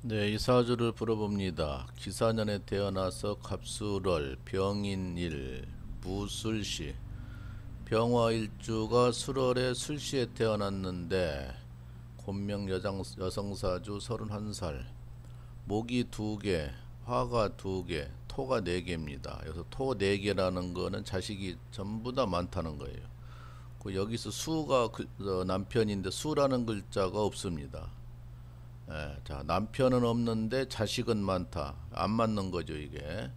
네, 이 사주를 풀어봅니다. 기사년에 태어나서 갑술월, 병인일, 무술시, 병화일주가 술월에 술시에 태어났는데 곤명 여성사주 31살, 목이 2개, 화가 2개, 토가 4개입니다. 여기서 토 4개라는 거는 자식이 전부 다 많다는 거예요. 여기서 수가 남편인데 수라는 글자가 없습니다. 자, 남편은 없는데 자식은 많다. 안 맞는 거죠, 이게.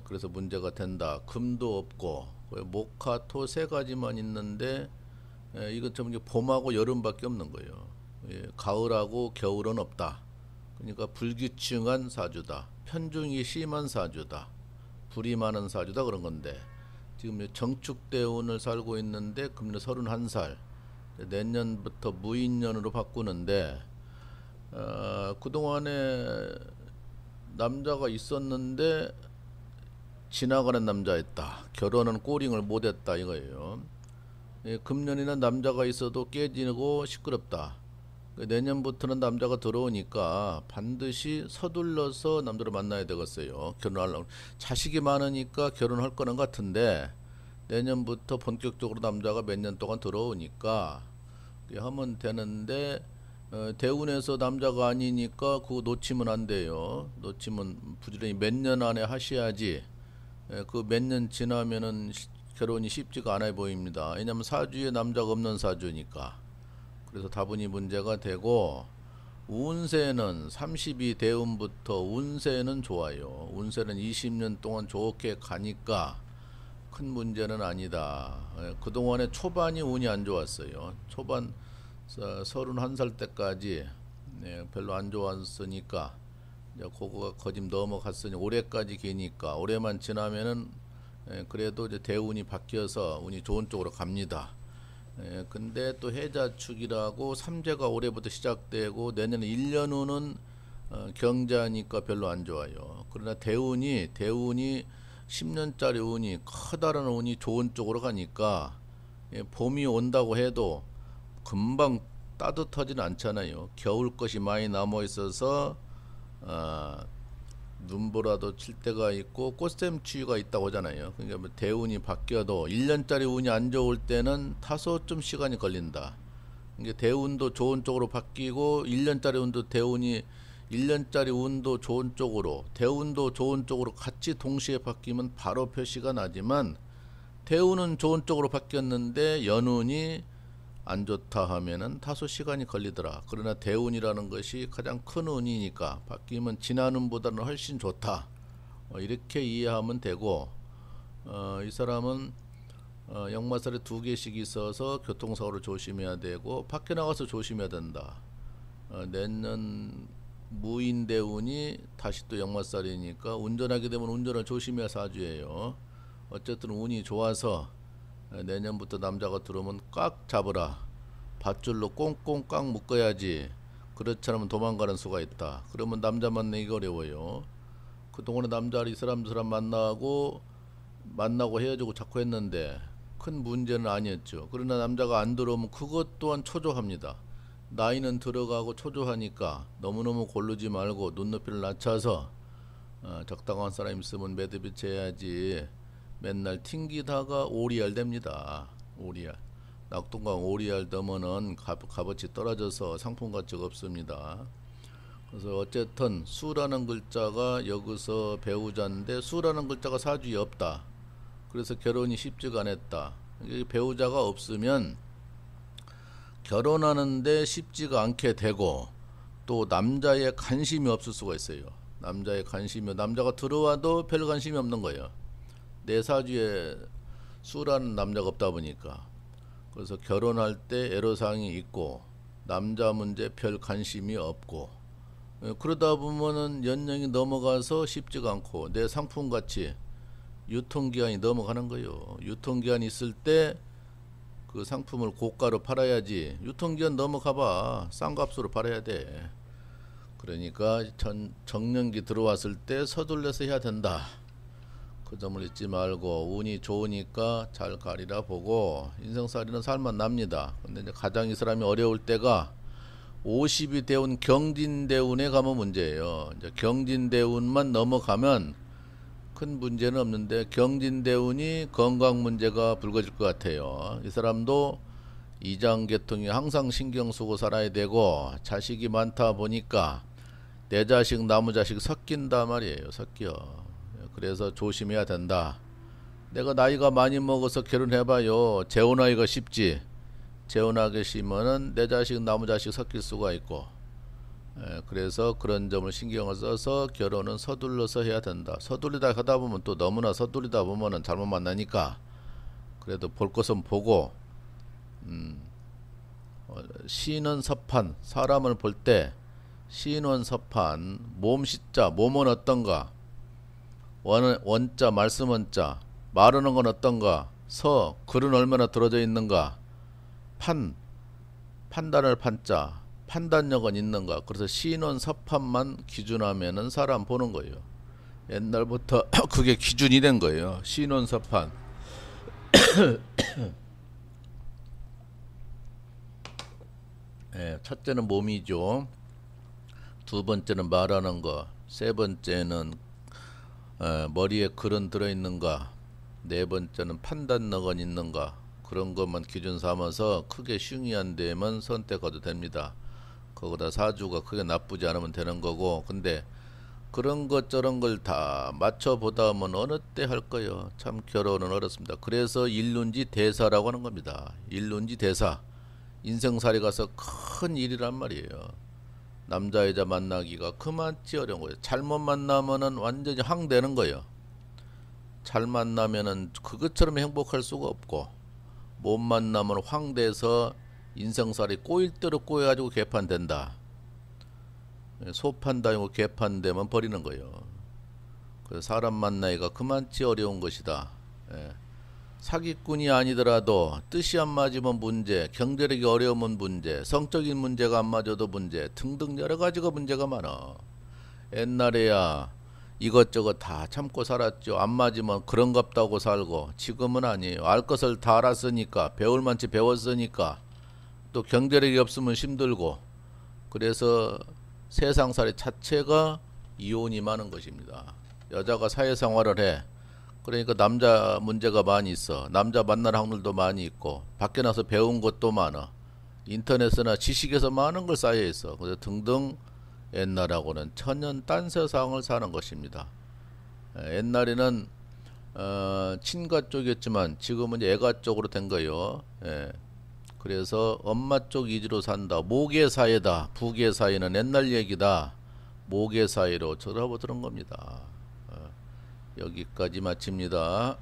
그래서 문제가 된다. 금도 없고, 목화, 토 3가지만 있는데, 이건 좀 이제 봄하고 여름밖에 없는 거예요. 가을하고 겨울은 없다. 그러니까 불규칙한 사주다. 편중이 심한 사주다. 불이 많은 사주다 그런 건데, 지금 정축대운을 살고 있는데, 금년 31살. 내년부터 무인년으로 바꾸는데, 그동안에 남자가 있었는데 지나가는 남자였다. 결혼은 꼬링을 못했다 이거예요. 금년에는 남자가 있어도 깨지고 시끄럽다. 내년부터는 남자가 들어오니까 반드시 서둘러서 남자를 만나야 되겠어요. 결혼하려고. 자식이 많으니까 결혼할 거는 같은데 내년부터 본격적으로 남자가 몇 년 동안 들어오니까 하면 되는데 대운에서 남자가 아니니까 그거 놓치면 안 돼요. 놓치면 부지런히 몇 년 안에 하셔야지. 그 몇 년 지나면은 결혼이 쉽지가 않아 보입니다. 왜냐면 사주에 남자가 없는 사주니까. 그래서 다분히 문제가 되고 운세는 32 대운부터 운세는 좋아요. 운세는 20년 동안 좋게 가니까 큰 문제는 아니다. 그동안에 초반이 운이 안 좋았어요. 초반 31살 때까지 별로 안 좋았으니까 이제 그거가 거짓 넘어갔으니 올해까지 기니까 올해만 지나면은 그래도 이제 대운이 바뀌어서 운이 좋은 쪽으로 갑니다. 근데 또 해자축이라고 삼재가 올해부터 시작되고 내년 1년 후는 경자니까 별로 안 좋아요. 그러나 대운이 10년짜리 운이 커다란 운이 좋은 쪽으로 가니까 봄이 온다고 해도 금방 따뜻하지는 않잖아요. 겨울 것이 많이 남아 있어서 눈보라도 칠 때가 있고 꽃샘추위가 있다고 하잖아요. 그러니까 뭐 대운이 바뀌어도 1년짜리 운이 안 좋을 때는 다소 좀 시간이 걸린다. 이게 대운도 좋은 쪽으로 바뀌고 1년짜리 운도 대운이 1년짜리 운도 좋은 쪽으로 대운도 좋은 쪽으로 같이 동시에 바뀌면 바로 표시가 나지만 대운은 좋은 쪽으로 바뀌었는데 연운이 안 좋다 하면은 다소 시간이 걸리더라. 그러나 대운이라는 것이 가장 큰 운이니까 바뀌면 지난 운보다는 훨씬 좋다. 이렇게 이해하면 되고 이 사람은 역마살에 2개씩 있어서 교통사고를 조심해야 되고 밖에 나가서 조심해야 된다. 내년 무인대운이 다시 또 역마살이니까 운전하게 되면 운전을 조심해야 사주예요. 어쨌든 운이 좋아서 내년부터 남자가 들어오면 꽉 잡으라. 밧줄로 꽁꽁 꽉 묶어야지. 그렇지 않으면 도망가는 수가 있다. 그러면 남자 만나기 어려워요. 그동안에 남자를 이 사람 저 사람 만나고 헤어지고 자꾸 했는데 큰 문제는 아니었죠. 그러나 남자가 안 들어오면 그것 또한 초조합니다. 나이는 들어가고 초조하니까 너무너무 고르지 말고 눈높이를 낮춰서 적당한 사람 있으면 매듭이 해야지. 맨날 튕기다가 오리알 됩니다. 오리알. 낙동강 오리알 넘어는 값어치 떨어져서 상품 가치가 없습니다. 그래서 어쨌든 수라는 글자가 여기서 배우자인데 수라는 글자가 사주에 없다. 그래서 결혼이 쉽지가 않았다. 배우자가 없으면 결혼하는데 쉽지가 않게 되고 또 남자의 관심이 없을 수가 있어요. 남자가 들어와도 별 관심이 없는 거예요. 내 사주에 수라는 남자가 없다 보니까. 그래서 결혼할 때 애로사항이 있고 남자 문제 별 관심이 없고 그러다 보면은 연령이 넘어가서 쉽지가 않고 내 상품 가치 유통기한이 넘어가는 거예요. 유통기한 있을 때 그 상품을 고가로 팔아야지. 유통기한 넘어가봐 싼 값으로 팔아야 돼. 그러니까 정년기 들어왔을 때 서둘러서 해야 된다. 그 점을 잊지 말고 운이 좋으니까 잘 가리라 보고 인생살이는 살만 납니다. 근데 이제 가장 이 사람이 어려울 때가 50이 대운 경진대운에 가면 문제예요. 이제 경진대운만 넘어가면 큰 문제는 없는데 경진대운이 건강 문제가 불거질 것 같아요. 이 사람도 이장계통이 항상 신경 쓰고 살아야 되고 자식이 많다 보니까 내 자식 나무 자식 섞인다 말이에요. 섞여. 그래서 조심해야 된다. 내가 나이가 많이 먹어서 결혼해봐요. 재혼하기가 쉽지. 재혼하기 쉬면은 내 자식 나무 자식 섞일 수가 있고, 그래서 그런 점을 신경을 써서 결혼은 서둘러서 해야 된다. 서둘리다 하다 보면 또 너무나 서둘리다 보면은 잘못 만나니까 그래도 볼 것은 보고, 신원섭판 사람을 볼 때 신원섭판 몸시자 몸은 어떤가, 원자 말씀 원자 말하는 건 어떤가, 서 글은 얼마나 들어져 있는가, 판단을 판자 판단력은 있는가. 그래서 신원섭판만 기준하면은 사람 보는 거예요. 옛날부터 그게 기준이 된 거예요. 신원섭판. 첫째는 몸이죠. 두 번째는 말하는 거, 세 번째는 머리에 글은 들어있는가, 네 번째는 판단력은 있는가. 그런 것만 기준 삼아서 크게 슝이 안 되면 선택해도 됩니다. 거기다 사주가 크게 나쁘지 않으면 되는 거고, 근데 그런 것 저런 걸 다 맞춰보다 하면 어느 때 할 거요. 참 결혼은 어렵습니다. 그래서 일륜지 대사라고 하는 겁니다. 일륜지 대사. 인생살이 가서 큰 일이란 말이에요. 남자 여자 만나기가 그만치 어려운 거예요. 잘못 만나면은 완전히 황 되는 거예요. 잘 만나면은 그것처럼 행복할 수가 없고, 못 만나면 황돼서 인생살이 꼬일 대로 꼬여가지고 개판된다. 소판 다니고 개판되면 버리는 거예요. 그래서 사람 만나기가 그만치 어려운 것이다. 사기꾼이 아니더라도 뜻이 안 맞으면 문제, 경제력이 어려우면 문제, 성적인 문제가 안 맞아도 문제 등등 여러 가지가 문제가 많아. 옛날에야 이것저것 다 참고 살았죠. 안 맞으면 그런갑다고 살고, 지금은 아니에요. 알 것을 다 알았으니까, 배울 만치 배웠으니까, 또 경제력이 없으면 힘들고, 그래서 세상살이 자체가 이혼이 많은 것입니다. 여자가 사회생활을 해. 그러니까 남자 문제가 많이 있어. 남자 만날 확률도 많이 있고, 밖에 나서 배운 것도 많아. 인터넷이나 지식에서 많은 걸 쌓여 있어. 그래서 등등 옛날하고는 천년 딴 세상을 사는 것입니다. 옛날에는 친가 쪽이었지만 지금은 애가 쪽으로 된 거예요. 그래서 엄마 쪽 위주로 산다. 모계 사회다. 부계 사회는 옛날 얘기다. 모계 사회로 쳐다보는 겁니다. 여기까지 마칩니다.